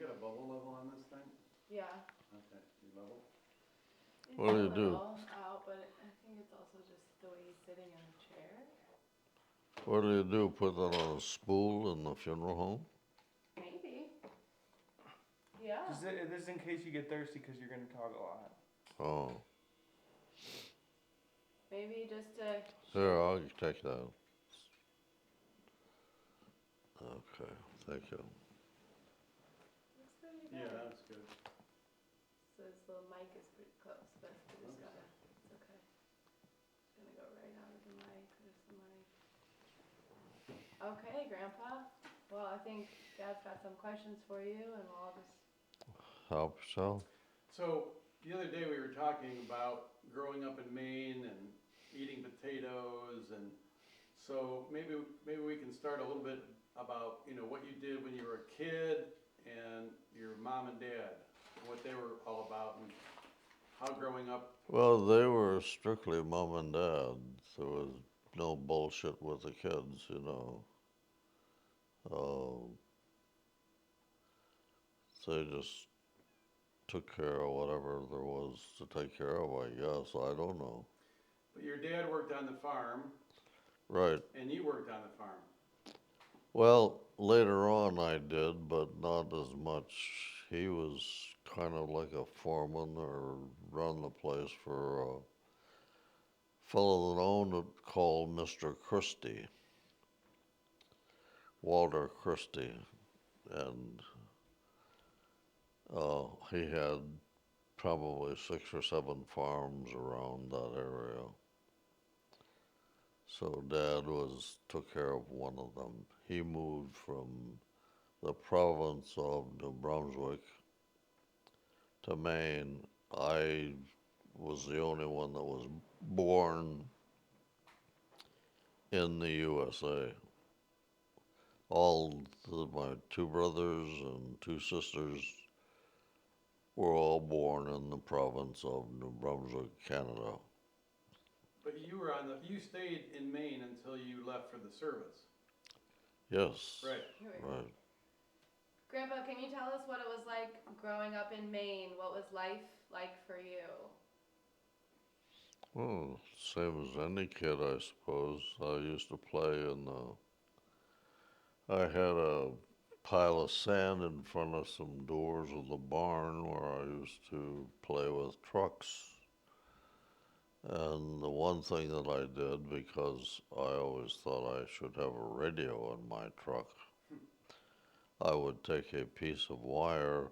got a bubble level on this thing? Yeah. Okay, you level? It's What do you a do? little out, but I think it's also just the way he's sitting in the chair. What do you do? Put that on a spool in the funeral home? Maybe. Yeah. This is in case you get thirsty because you're going to talk a lot. Oh. Maybe just to. Here, I'll take that. Okay, thank you. Looks pretty good. Yeah, that's good. So his little mic is pretty close, but we just gotta. It's okay. It's gonna go right out of the mic. There's the mic. Okay, Grandpa. Well, I think Dad's got some questions for you, and we'll all just. Help yourself? So, the other day we were talking about growing up in Maine and eating potatoes, and so maybe we can start a little bit about, what you did when you were a kid and your mom and dad, what they were all about, and how growing up. Well, they were strictly mom and dad. There was no bullshit with the kids, Uh, they just took care of whatever there was to take care of, I guess. I don't know. But your dad worked on the farm, Right. and you worked on the farm. Well, later on I did, but not as much. He was kind of like a foreman or run the place for a fellow that owned it called Mr. Christie, Walter Christie. And he had probably 6 or 7 farms around that area. So Dad took care of one of them. He moved from the province of New Brunswick to Maine. I was the only one that was born in the USA. My 2 brothers and 2 sisters were all born in the province of New Brunswick, Canada. But you stayed in Maine until you left for the service. Yes. Right. Right. Grandpa, can you tell us what it was like growing up in Maine? What was life like for you? Well, same as any kid, I suppose. I used to play in the. I had a pile of sand in front of some doors of the barn where I used to play with trucks. And the one thing that I did, because I always thought I should have a radio in my truck, I would take a piece of wire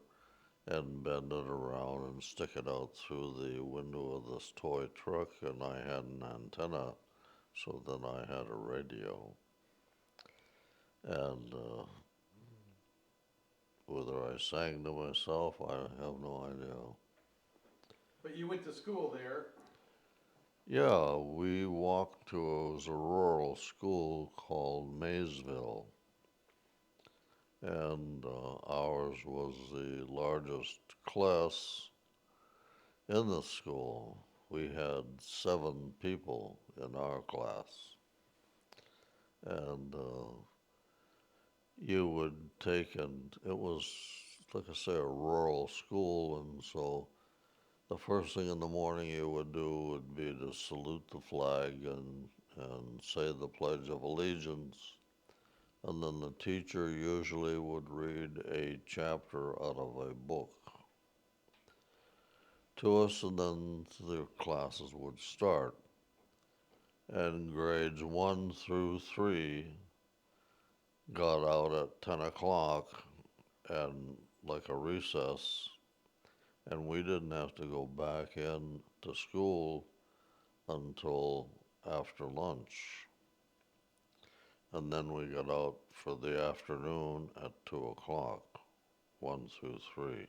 and bend it around and stick it out through the window of this toy truck, and I had an antenna, so then I had a radio. And whether I sang to myself, I have no idea. But you went to school there. Yeah, we walked to, it was a rural school called Maysville. And ours was the largest class in the school. We had 7 people in our class. And you would take, and it was, like I say, a rural school, and so the first thing in the morning you would do would be to salute the flag and say the Pledge of Allegiance. And then the teacher usually would read a chapter out of a book to us, and then the classes would start. And grades 1 through 3 got out at 10 o'clock and like a recess, and we didn't have to go back in to school until after lunch. And then we got out for the afternoon at 2 o'clock, 1 through 3.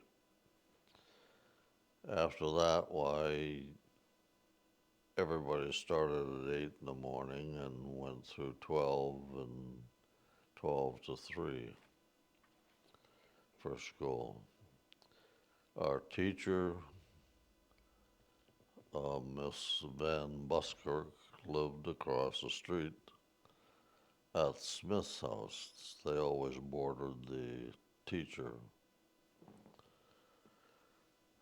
After that, why, everybody started at 8 in the morning and went through 12 and 12 to 3 for school. Our teacher, Miss Van Buskirk, lived across the street at Smith's house. They always boarded the teacher.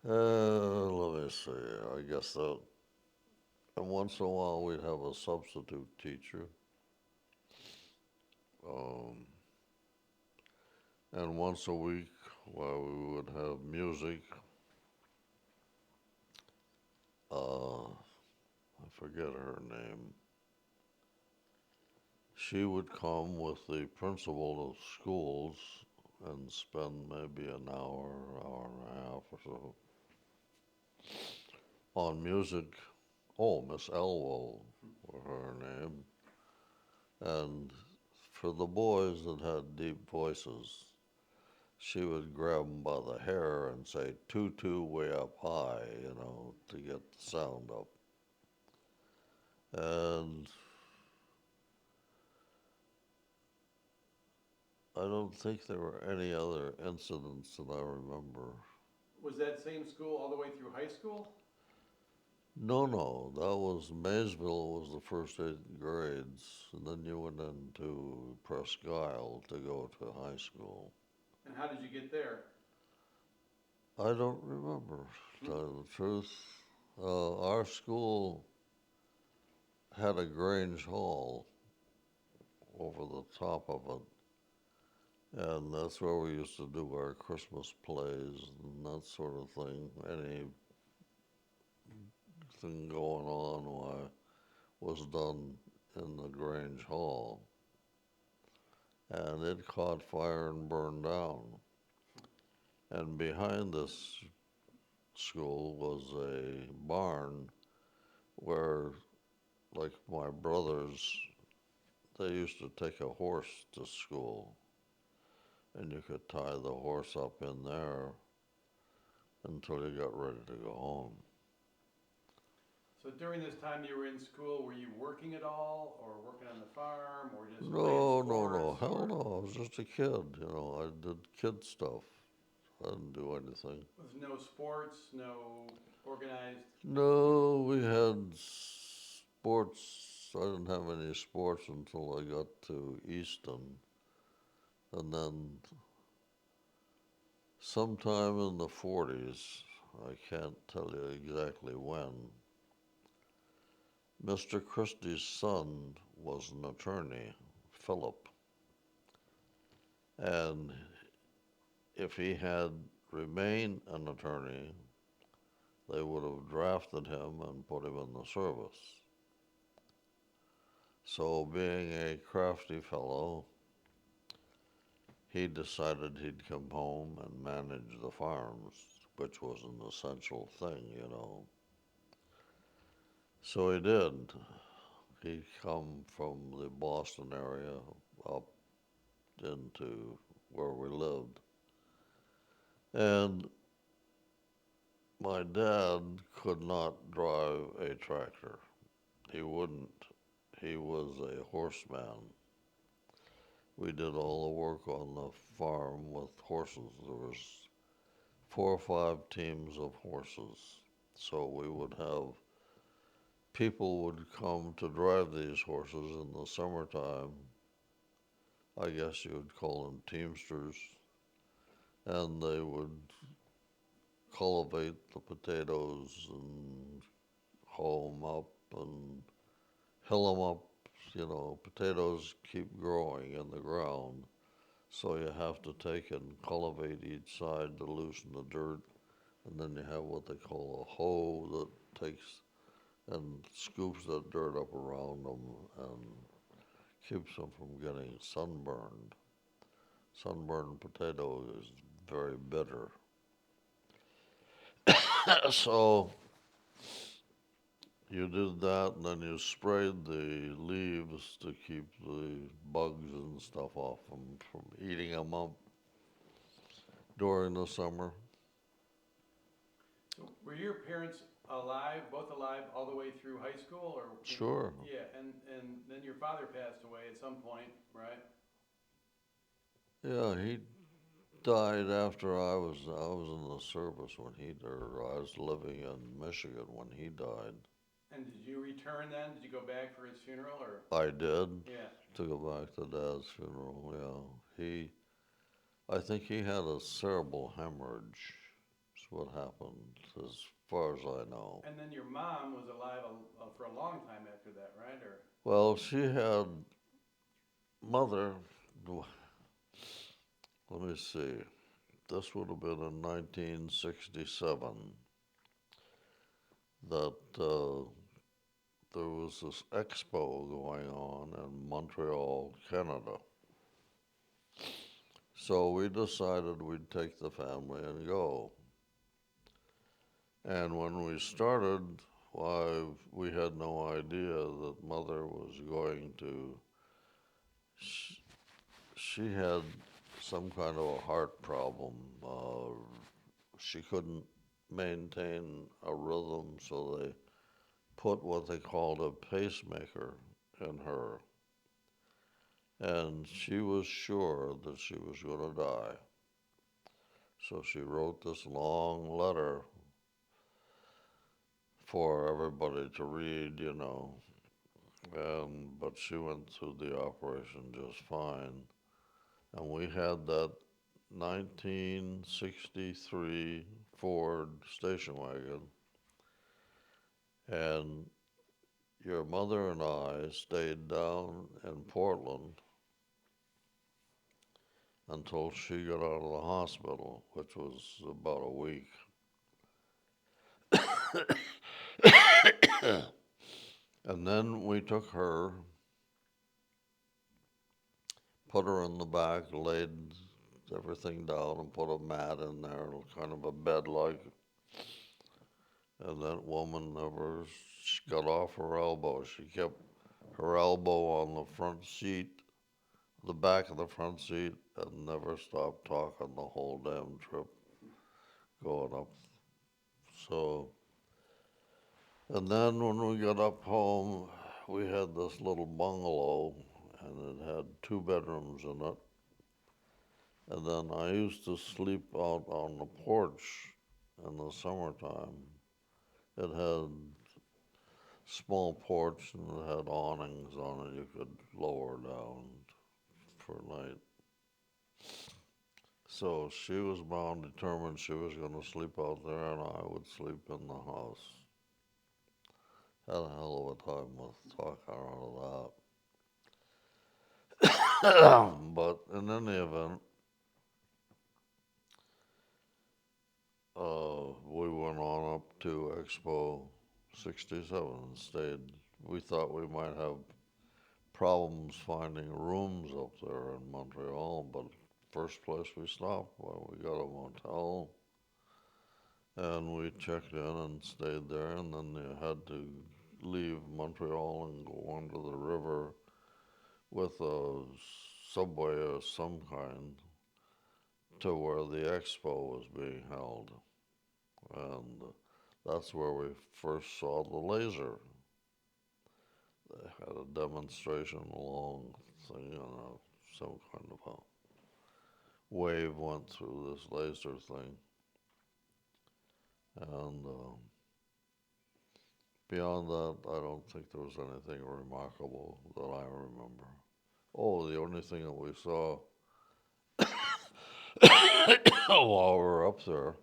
Let me see. I guess that. And once in a while, we'd have a substitute teacher. Um, and once a week, while we would have music, I forget her name. She would come with the principal of schools and spend maybe an hour, hour and a half or so on music. Oh, Miss Elwell was her name. And for the boys that had deep voices, she would grab them by the hair and say, tutu way up high, to get the sound up. And I don't think there were any other incidents that I remember. Was that same school all the way through high school? No, no, that was Maysville was the first 8 grades, and then you went into Presque Isle to go to high school. And how did you get there? I don't remember, to tell you the truth. Our school had a Grange Hall over the top of it, and that's where we used to do our Christmas plays and that sort of thing. Anything going on was done in the Grange Hall, and it caught fire and burned down. And behind this school was a barn where, like my brothers, they used to take a horse to school, and you could tie the horse up in there until you got ready to go home. So during this time you were in school, were you working at all, or working on the farm, or just No, playing no, no, sports? hell Or no, I was just a kid, I did kid stuff. I didn't do anything. was no sports, no organized? No, we had sports. I didn't have any sports until I got to Easton. And then sometime in the 40s, I can't tell you exactly when, Mr. Christie's son was an attorney, Philip. And if he had remained an attorney, they would have drafted him and put him in the service. So, being a crafty fellow, he decided he'd come home and manage the farms, which was an essential thing. So he did. He'd come from the Boston area up into where we lived. And my dad could not drive a tractor. He wouldn't. He was a horseman. We did all the work on the farm with horses. There was 4 or 5 teams of horses. So we would have people would come to drive these horses in the summertime. I guess you would call them teamsters. And they would cultivate the potatoes and hoe them up and hill them up. Potatoes keep growing in the ground. So you have to take and cultivate each side to loosen the dirt. And then you have what they call a hoe that takes and scoops that dirt up around them and keeps them from getting sunburned. Sunburned potato is very bitter. So you did that, and then you sprayed the leaves to keep the bugs and stuff off them from eating them up during the summer. So were your parents alive, both alive, all the way through high school, or? Sure. Yeah, and then your father passed away at some point, right? Yeah, he died after I was in the service when or I was living in Michigan when he died. And did you return then? Did you go back for his funeral, or? I did. Yeah. To go back to Dad's funeral. Yeah, I think he had a cerebral hemorrhage, is what happened, as far as I know. And then your mom was alive for a long time after that, right? Or Well, she had mother, let me see, this would have been in 1967 that there was this expo going on in Montreal, Canada. So we decided we'd take the family and go. And when we started, why, we had no idea that mother was going to, she had some kind of a heart problem. She couldn't maintain a rhythm, so they put what they called a pacemaker in her. And she was sure that she was going to die. So she wrote this long letter for everybody to read, you know. But she went through the operation just fine. And we had that 1963 Ford station wagon. And your mother and I stayed down in Portland until she got out of the hospital, which was about a week. And then we took her, put her in the back, laid everything down, and put a mat in there, kind of a bed like. And that woman never got off her elbow. She kept her elbow on the front seat, the back of the front seat, and never stopped talking the whole damn trip going up. So, and then when we got up home, we had this little bungalow, and it had 2 bedrooms in it. And then I used to sleep out on the porch in the summertime. It had small porch and it had awnings on it you could lower down for night. So she was bound determined she was going to sleep out there and I would sleep in the house. Had a hell of a time with talking her out of that. But in any event, we went on up to Expo 67 and stayed. We thought we might have problems finding rooms up there in Montreal, but first place we stopped, well, we got a motel and we checked in and stayed there, and then you had to leave Montreal and go under the river with a subway of some kind to where the expo was being held. And that's where we first saw the laser. They had a demonstration, a long thing, and some kind of a wave went through this laser thing. And beyond that, I don't think there was anything remarkable that I remember. Oh, the only thing that we saw while we were up there,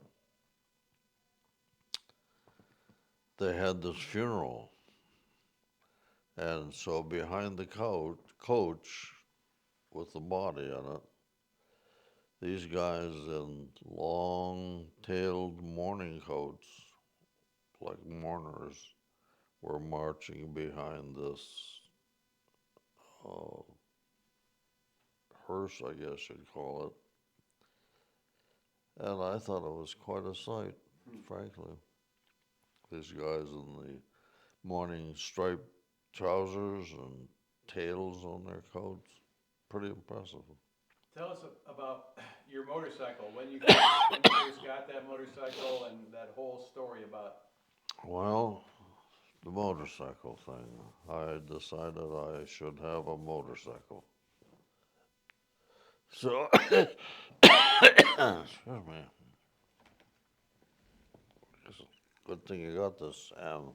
they had this funeral. And so behind the coach with the body in it, these guys in long-tailed mourning coats, like mourners, were marching behind this hearse, I guess you'd call it. And I thought it was quite a sight, frankly. These guys in the mourning striped trousers and tails on their coats. Pretty impressive. tell us about your motorcycle. When you first got that motorcycle and that whole story about. Well, the motorcycle thing. I decided I should have a motorcycle. So, excuse me. It's a good thing you got this, Sam.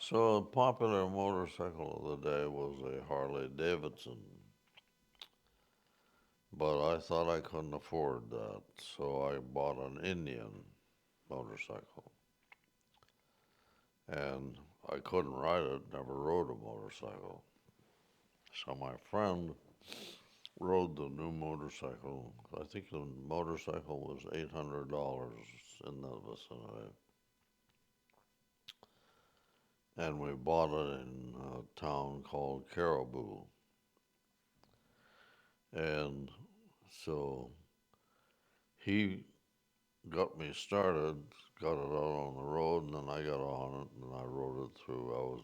So a popular motorcycle of the day was a Harley Davidson, but I thought I couldn't afford that, so I bought an Indian motorcycle. And I couldn't ride it, never rode a motorcycle. So my friend rode the new motorcycle. I think the motorcycle was $800 in that vicinity. And we bought it in a town called Caribou. And so he got me started, got it out on the road, and then I got on it and I rode it through.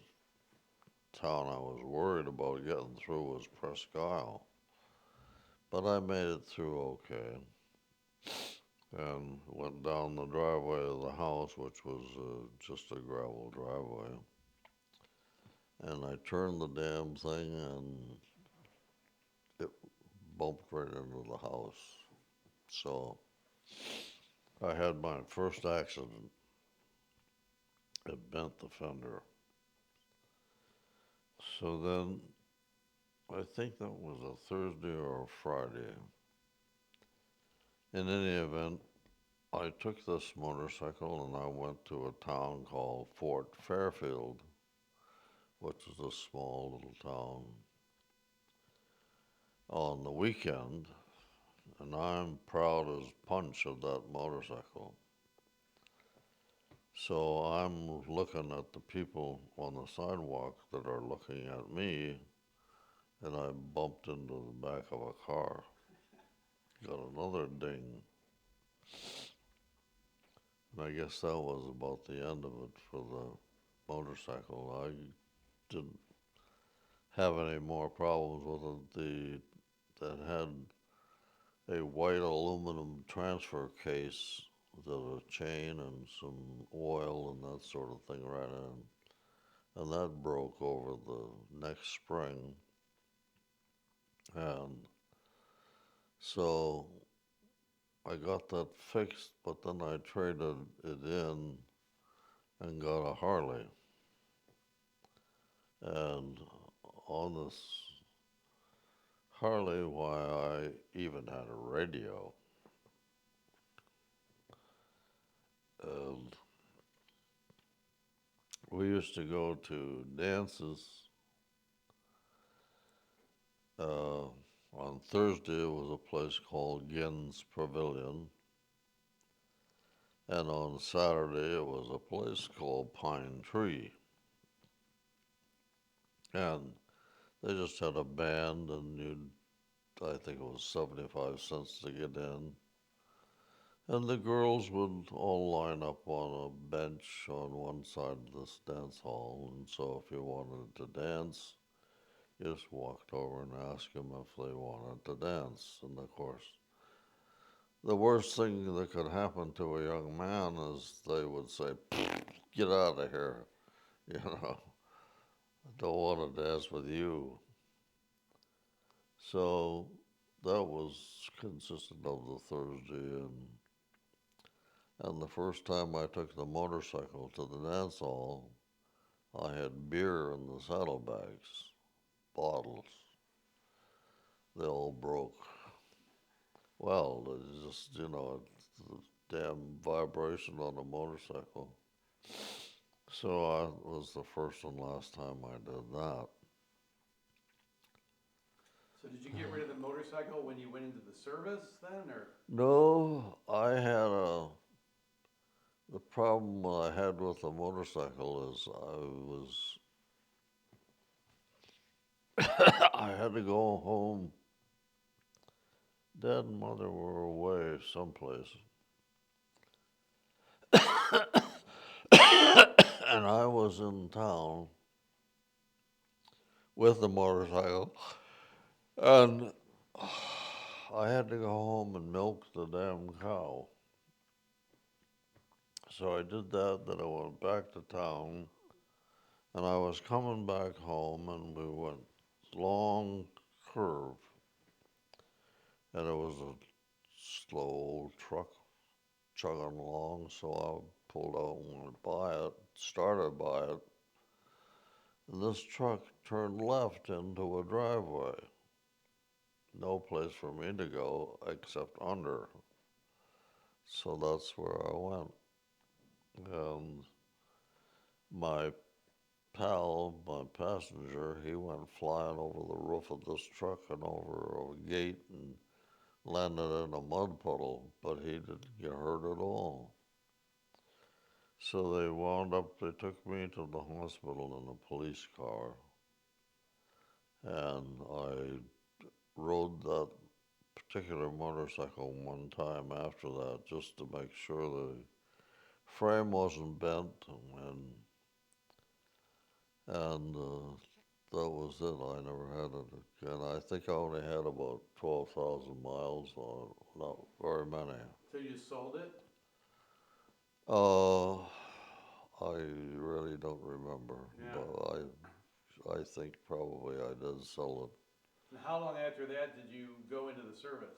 Town I was worried about getting through was Presque Isle, but I made it through okay. And went down the driveway of the house, which was just a gravel driveway. And I turned the damn thing, and it bumped right into the house. So I had my first accident. It bent the fender. So then I think that was a Thursday or a Friday. In any event, I took this motorcycle and I went to a town called Fort Fairfield, which is a small little town, on the weekend, and I'm proud as punch of that motorcycle. So I'm looking at the people on the sidewalk that are looking at me, and I bumped into the back of a car. Got another ding. And I guess that was about the end of it for the motorcycle. I didn't have any more problems with it. That had a white aluminum transfer case with a chain and some oil and that sort of thing right in. And that broke over the next spring. And so I got that fixed, but then I traded it in and got a Harley. And on this Harley, why, I even had a radio. And we used to go to dances. On Thursday, it was a place called Ginn's Pavilion. And on Saturday, it was a place called Pine Tree. And they just had a band, and I think it was 75 cents to get in. And the girls would all line up on a bench on one side of this dance hall. And so if you wanted to dance, you just walked over and asked them if they wanted to dance. And of course, the worst thing that could happen to a young man is they would say, "Get out of here. You know, I don't want to dance with you." So that was consistent of the Thursday. And the first time I took the motorcycle to the dance hall, I had beer in the saddlebags, bottles. They all broke. Well, it's just, the damn vibration on a motorcycle. So I was the first and last time I did that. So did you get rid of the motorcycle when you went into the service then, or? No, the problem I had with the motorcycle is I had to go home. Dad and Mother were away someplace. And I was in town with the motorcycle. And I had to go home and milk the damn cow. So I did that, then I went back to town. And I was coming back home, and we went long curve. And it was a slow old truck chugging along, so I pulled out and went by it, started by it, And this truck turned left into a driveway. No place for me to go except under. So that's where I went. And my pal, my passenger, he went flying over the roof of this truck and over a gate and landed in a mud puddle, but he didn't get hurt at all. So they took me to the hospital in a police car, and I rode that particular motorcycle one time after that just to make sure the frame wasn't bent, and that was it. I never had it again. I think I only had about 12,000 miles on it, not very many. So you sold it? Uh, I really don't remember, Yeah. but I think probably I did sell it. And how long after that did you go into the service?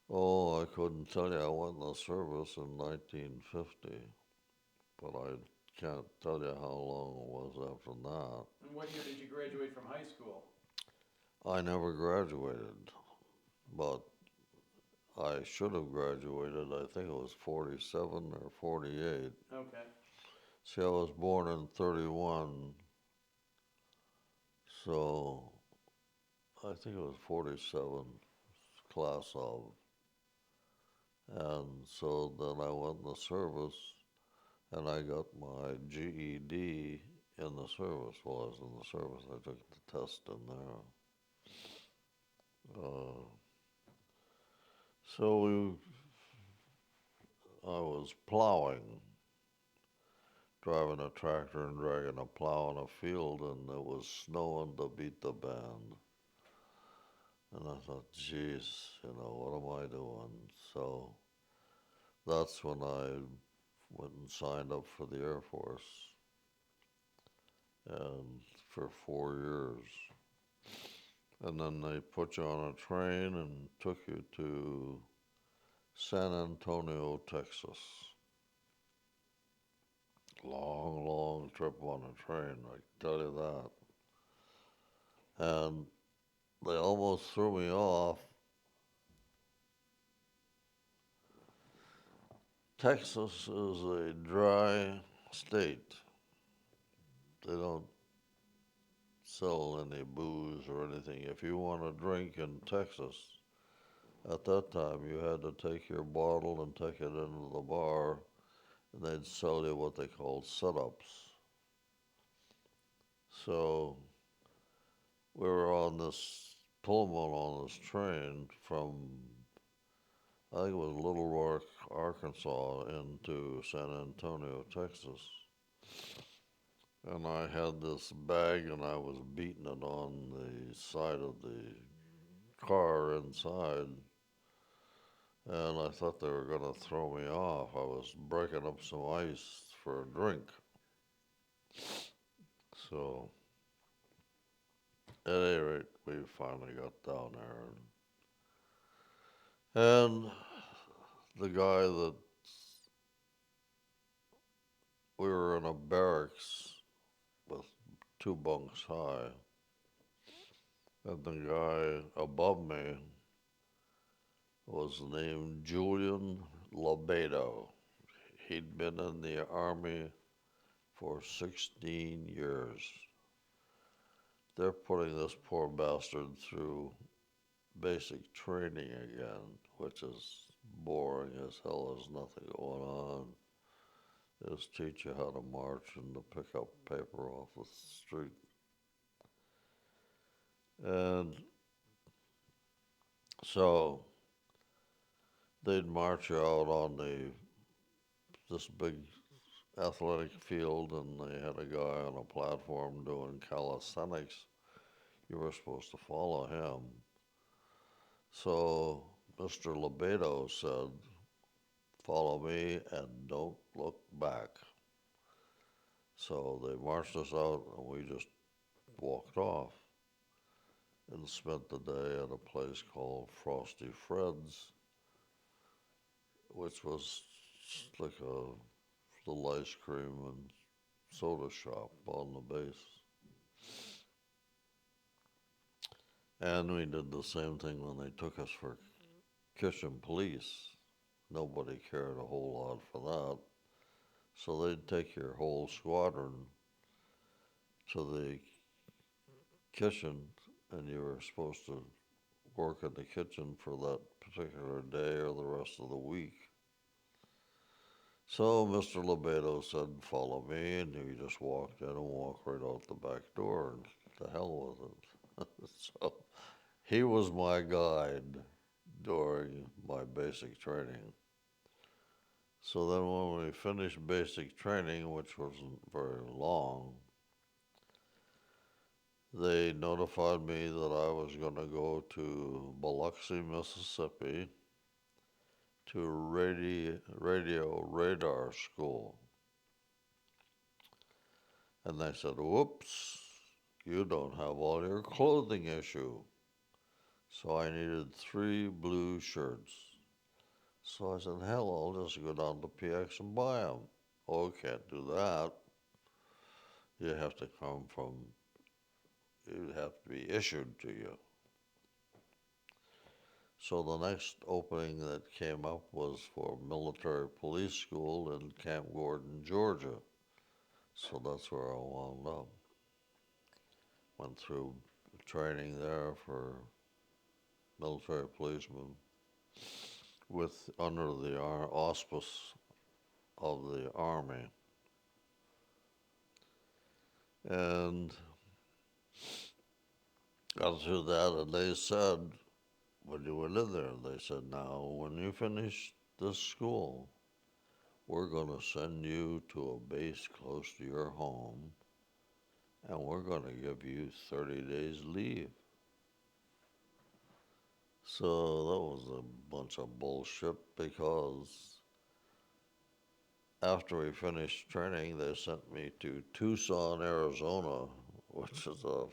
Oh, I couldn't tell you. I went in the service in 1950, but I can't tell you how long it was after that. And what year did you graduate from high school? I never graduated, but I should have graduated. I think it was 47 or 48. Okay. See, I was born in 31, so I think it was 47, class of. And so then I went in the service and I got my GED in the service. While I was in the service, I took the test in there. So I was plowing, driving a tractor and dragging a plow in a field, and it was snowing to beat the band. And I thought, geez, what am I doing? So that's when I went and signed up for the Air Force, and for 4 years. And then they put you on a train and took you to San Antonio, Texas. Long, long trip on a train, I can tell you that. And they almost threw me off. Texas is a dry state. They don't sell any booze or anything. If you want to drink in Texas, at that time you had to take your bottle and take it into the bar, and they'd sell you what they called setups. So we were on this Pullman on this train from, I think it was Little Rock, Arkansas, into San Antonio, Texas. And I had this bag and I was beating it on the side of the car inside. And I thought they were going to throw me off. I was breaking up some ice for a drink. So, at any rate, we finally got down there. And the guy that we were in a barracks with 2 bunks high, and the guy above me was named Julian Labedo. He'd been in the Army for 16 years. They're putting this poor bastard through basic training again, which is boring as hell. There's nothing going on. They just teach you how to march and to pick up paper off the street. And so they'd march you out on this big athletic field, and they had a guy on a platform doing calisthenics. You were supposed to follow him. So Mr. Labedo said, "Follow me and don't look back." So they marched us out, and we just walked off and spent the day at a place called Frosty Fred's, which was like a little ice cream and soda shop on the base. And we did the same thing when they took us for kitchen police. Nobody cared a whole lot for that. So they'd take your whole squadron to the kitchen, and you were supposed to work in the kitchen for that particular day or the rest of the week. So Mr. Lebedo said, follow me, and we just walked in and walked right out the back door, and to hell with it. So he was my guide during my basic training. So then when we finished basic training, which wasn't very long, they notified me that I was going to go to Biloxi, Mississippi to radio radar school. And they said, whoops, you don't have all your clothing issue. So I needed 3 blue shirts. So I said, hell, I'll just go down to PX and buy them. Oh, can't do that. You have to be issued to you. So the next opening that came up was for military police school in Camp Gordon, Georgia. So that's where I wound up. Went through training there for military policemen under the auspice of the Army. And got through that, and they said, when you went in there, they said, now, when you finish this school, we're going to send you to a base close to your home, and we're going to give you 30 days leave. So that was a bunch of bullshit, because after we finished training, they sent me to Tucson, Arizona, which is a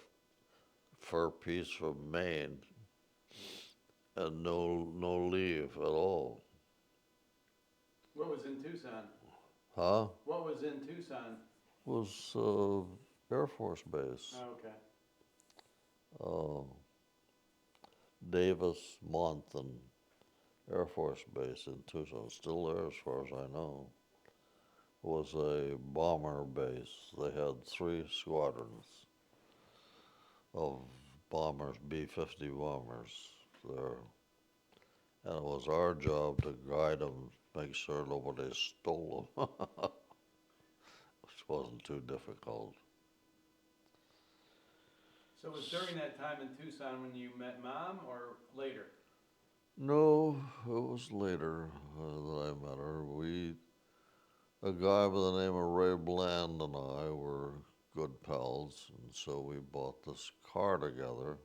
fur piece from Maine, and no leave at all. What was in Tucson? Huh? What was in Tucson? Was Air Force Base. Oh, okay. Davis Monthan Air Force Base in Tucson. Still there as far as I know. It was a bomber base. They had 3 squadrons of bombers, B-50 bombers there. And it was our job to guide them, make sure nobody stole them, which wasn't too difficult. So it was during that time in Tucson when you met Mom, or later? No, it was later that I met her. A guy by the name of Ray Bland and I were good pals, and so we bought this car together,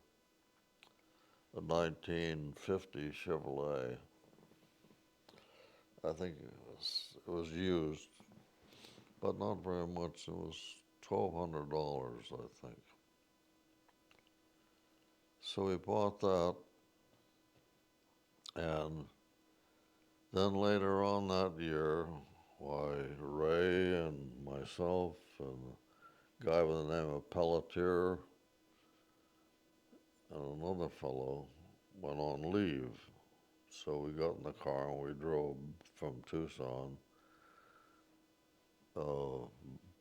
a 1950 Chevrolet. I think it was used, but not very much. It was $1,200, I think. So we bought that, and then later on that year, Ray and myself and a guy by the name of Pelletier and another fellow went on leave. So we got in the car and we drove from Tucson.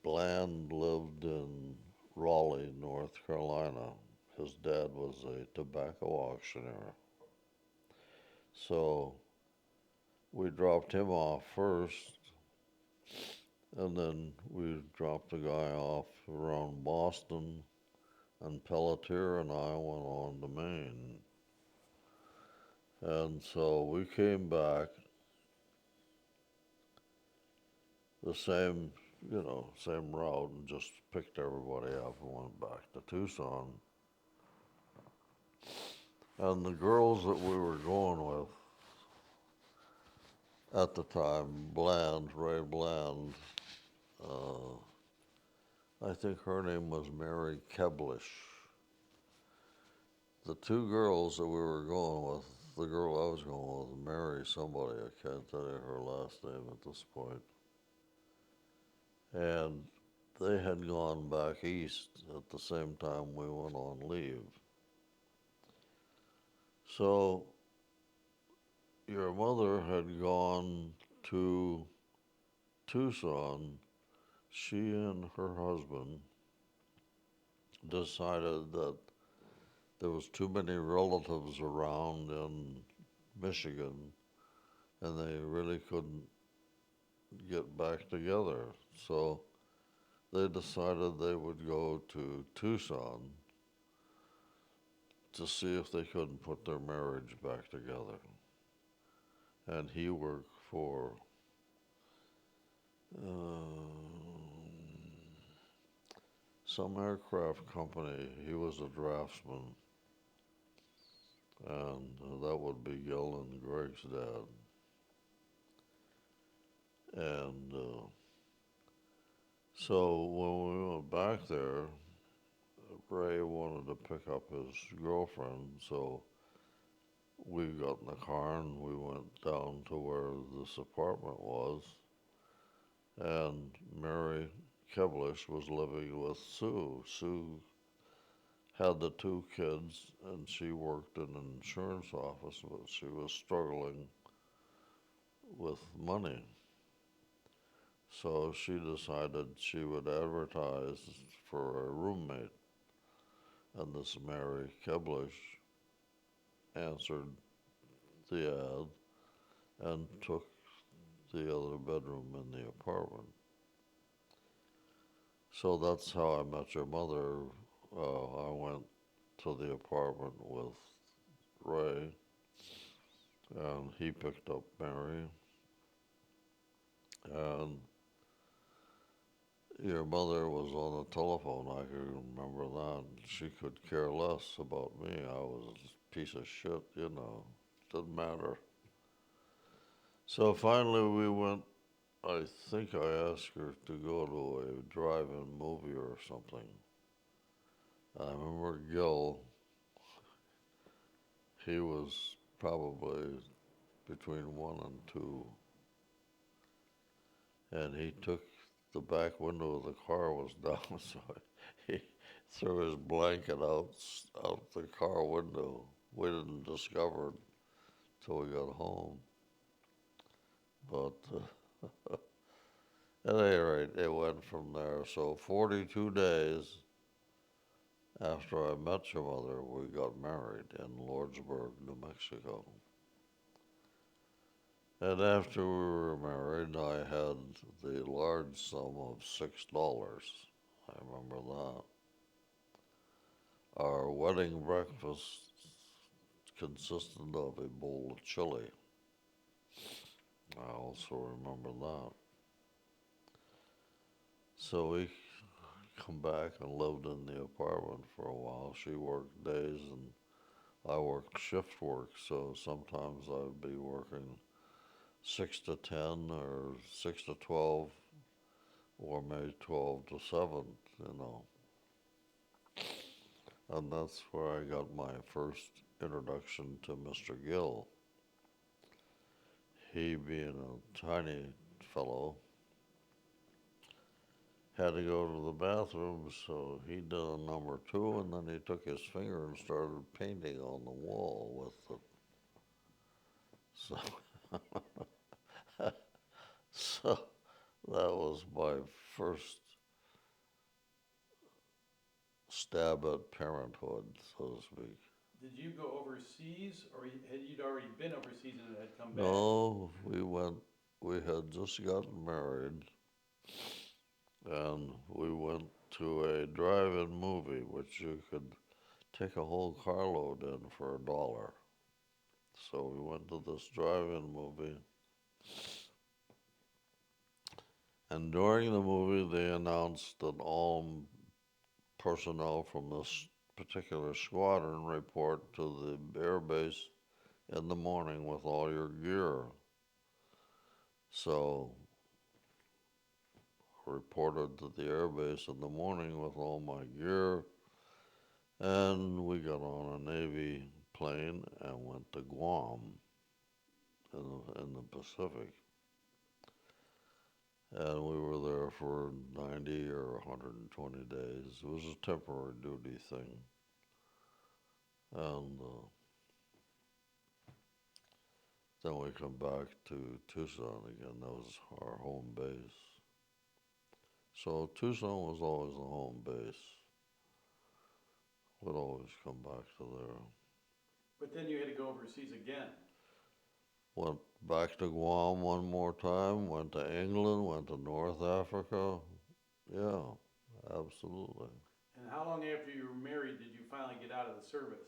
Bland lived in Raleigh, North Carolina. His dad was a tobacco auctioneer. So we dropped him off first, and then we dropped the guy off around Boston, and Pelletier and I went on to Maine. And so we came back the same route, and just picked everybody up and went back to Tucson. And the girls that we were going with at the time, Ray Bland, I think her name was Mary Keblish. The 2 girls that we were going with, the girl I was going with, Mary somebody, I can't tell you her last name at this point. And they had gone back east at the same time we went on leave. So your mother had gone to Tucson. She and her husband decided that there was too many relatives around in Michigan and they really couldn't get back together. So they decided they would go to Tucson to see if they couldn't put their marriage back together. And he worked for some aircraft company. He was a draftsman, and that would be Gil and Greg's dad. And so when we went back there, Ray wanted to pick up his girlfriend, so we got in the car and we went down to where this apartment was, and Mary Keblish was living with Sue. Sue had the two kids, and she worked in an insurance office, but she was struggling with money. So she decided she would advertise for a roommate, and this Mary Keblish answered the ad and took the other bedroom in the apartment. So that's how I met your mother. I went to the apartment with Ray, and he picked up Mary. And your mother was on the telephone, I can remember that. She could care less about me. I was a piece of shit, you know. Didn't matter. So finally we went, I think I asked her to go to a drive-in movie or something. I remember Gil, he was probably between 1 and 2, and he took the back window of the car was down, so he threw his blanket out the car window. We didn't discover it till we got home. But at any rate, it went from there. So 42 days after I met your mother, we got married in Lordsburg, New Mexico. And after we were married, I had the large sum of $6. I remember that. Our wedding breakfast consisted of a bowl of chili. I also remember that. So we come back and lived in the apartment for a while. She worked days and I worked shift work, so sometimes I'd be working 6 to 10 or 6 to 12 or maybe 12 to 7, you know. And that's where I got my first introduction to Mr. Gill. He, being a tiny fellow, had to go to the bathroom, so he did a number 2, and then he took his finger and started painting on the wall with it. So, so that was my first stab at parenthood, so to speak. Did you go overseas, or had you already been overseas and it had come back? No, we had just gotten married, and we went to a drive-in movie, which you could take a whole carload in for $1. So we went to this drive-in movie, and during the movie they announced that all personnel from this particular squadron report to the air base in the morning with all your gear. So I reported to the air base in the morning with all my gear, and we got on a Navy plane and went to Guam in the Pacific. and we were there for 90 or 120 days. It was a temporary duty thing. And then we come back to Tucson again. That was our home base. So Tucson was always the home base. We'd always come back to there. But then you had to go overseas again. Went back to Guam one more time, went to England, went to North Africa. Yeah, absolutely. And how long after you were married did you finally get out of the service?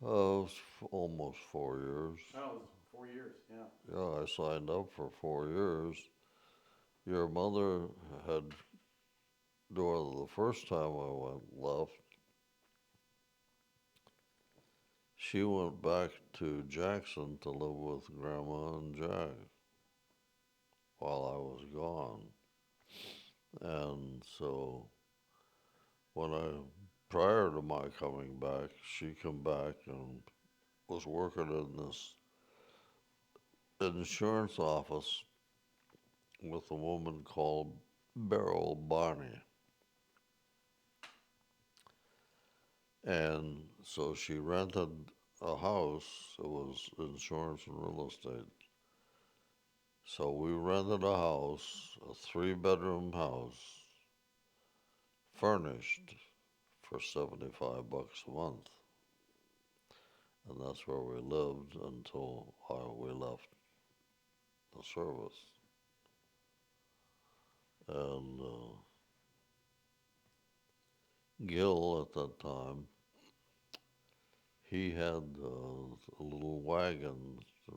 It was almost 4 years. Oh, it was 4 years, yeah. Yeah, I signed up for 4 years. Your mother had, during the first time I left, she went back to Jackson to live with Grandma and Jack while I was gone. And so prior to my coming back, she come back and was working in this insurance office with a woman called Beryl Barney. And so she rented a house. It was insurance and real estate. So we rented a house, a 3-bedroom house, furnished for $75 a month. And that's where we lived until we left the service. And Gil at that time, he had a little wagon, a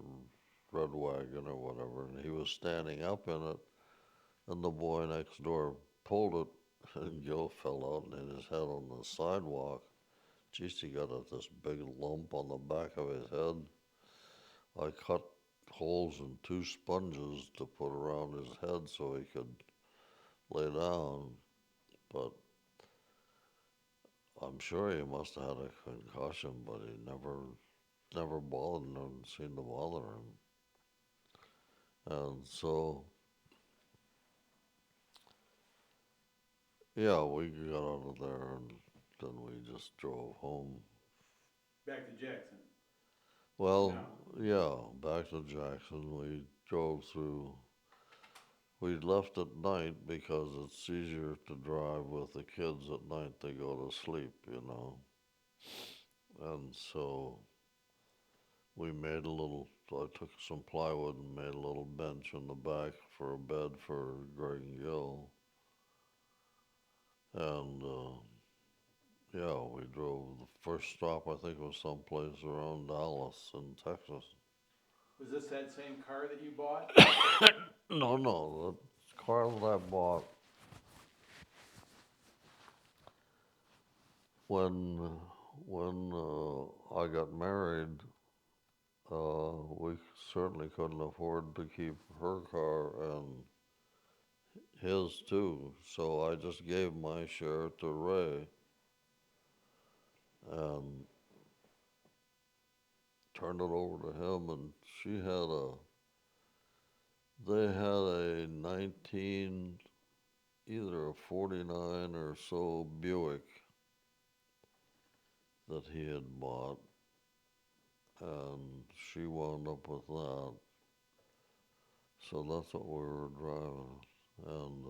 red wagon or whatever, and he was standing up in it, and the boy next door pulled it, and Gil fell out and hit his head on the sidewalk. Geez, he got this big lump on the back of his head. I cut holes in 2 sponges to put around his head so he could lay down, but I'm sure he must have had a concussion, but he never bothered, never seemed to bother him. And so, yeah, we got out of there and then we just drove home. Back to Jackson. Well, yeah, back to Jackson. We drove through. We left at night because it's easier to drive with the kids at night. They go to sleep, you know. And so we made I took some plywood and made a little bench in the back for a bed for Greg and Gil. And yeah, we drove. The first stop, I think, was someplace around Dallas in Texas. Was this that same car that you bought? No, the car that I bought when I got married, we certainly couldn't afford to keep her car and his too. So I just gave my share to Ray and turned it over to him. And they had a 19, either a 49 or so Buick that he had bought, and she wound up with that. So that's what we were driving. And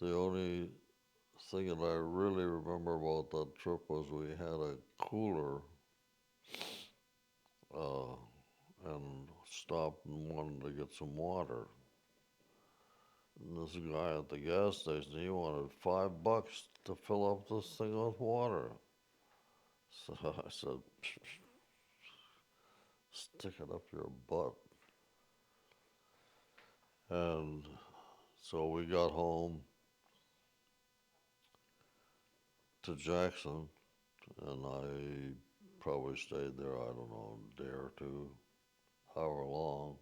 the only thing that I really remember about that trip was we had a cooler and stopped and wanted to get some water. And this guy at the gas station, he wanted $5 to fill up this thing with water. So I said, stick it up your butt. And so we got home to Jackson, and I probably stayed there, I don't know, a day or two, however long.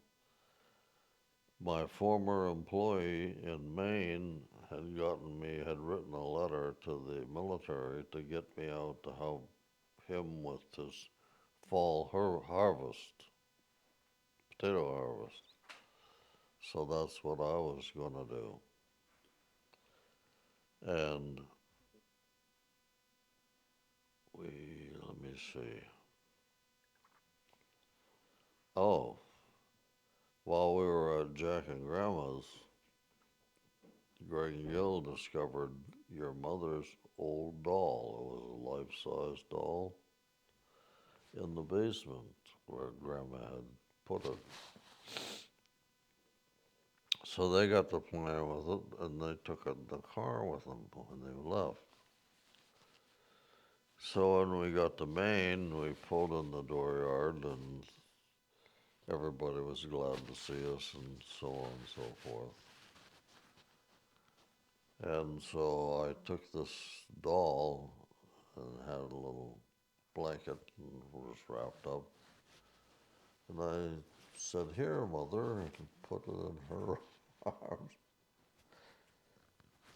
My former employee in Maine had written a letter to the military to get me out to help him with his fall harvest, potato harvest. So that's what I was going to do. And let me see. Oh, while we were at Jack and Grandma's, Greg and Gil discovered your mother's old doll. It was a life-size doll in the basement where Grandma had put it. So they got to playing with it, and they took it in the car with them when they left. So when we got to Maine, we pulled in the dooryard, and everybody was glad to see us, and so on and so forth. And so I took this doll and had a little blanket and was wrapped up. And I said, "Here, Mother," and put it in her arms.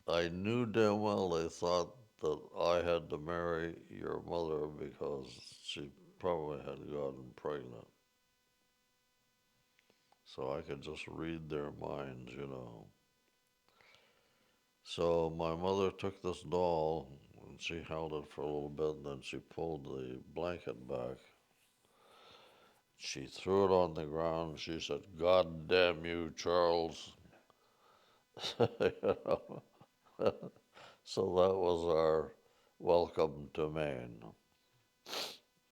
I knew damn well they thought that I had to marry your mother because she probably had gotten pregnant. So I could just read their minds. So my mother took this doll and she held it for a little bit and then she pulled the blanket back. She threw it on the ground and she said, "God damn you, Charles." You know? So that was our welcome to Maine.